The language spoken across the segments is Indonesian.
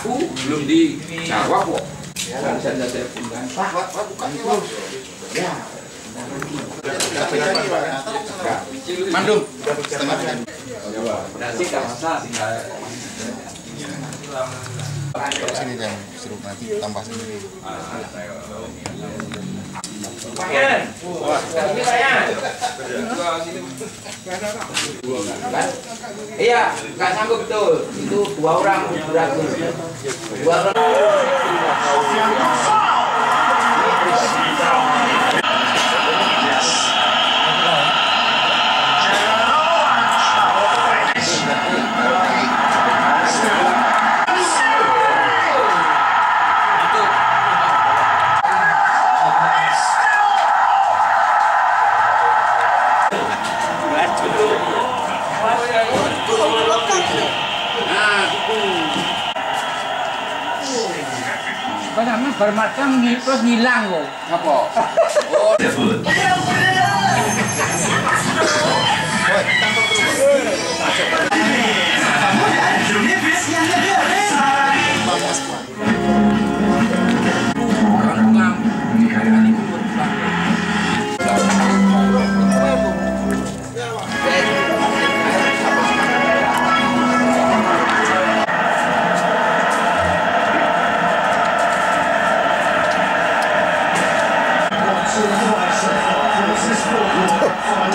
aku belum dijawab kok. Dan saya telepon kan, Pak bukan jawab. Ya. Mandum. Nasi nggak masalah, tinggal. Sini yang suruh nanti tambah sendiri. Iya, nggak sanggup betul. Itu 2 orang beratur. 2 orang. Karena bermacam terus hilang kok. Apa? Oh,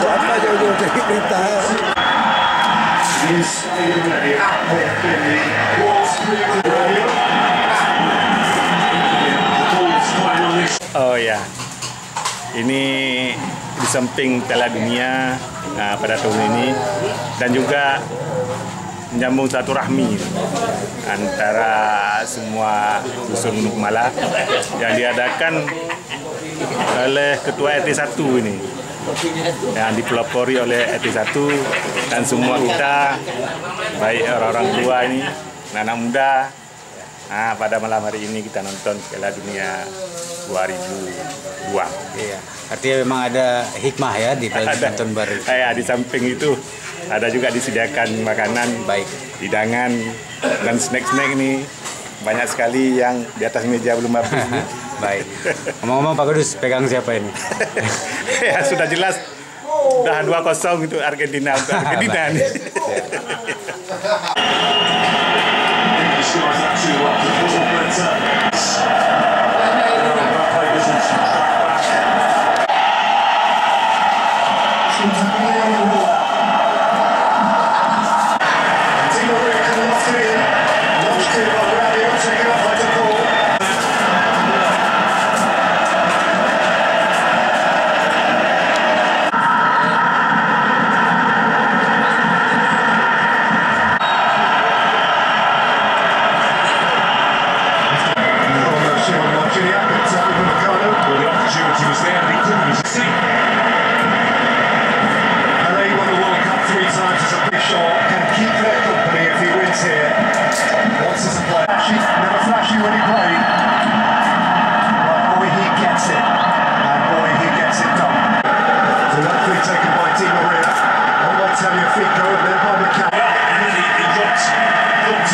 Apa jauh-jauh dari berita? Oh ya, ini di samping Piala Dunia pada tahun ini dan juga menyambung silaturahmi antara semua dusun Gunung Kumala yang diadakan oleh Ketua RT 1 ini yang dipelopori oleh RT 1 dan semua kita, baik orang-orang tua ini, anak muda. Pada malam hari ini kita nonton Piala Dunia 2002. Iya, artinya memang ada hikmah ya di nonton baru. Di samping itu ada juga disediakan makanan, baik hidangan dan snack-snack ini banyak sekali yang di atas meja belum habis. Baik. Ngomong-ngomong Pak Kudus, pegang siapa ini? Ya sudah jelas, udah 2-0 untuk Argentina. Argentina nih.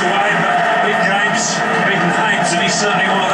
Away, but big games, big names, and he's certainly one of those.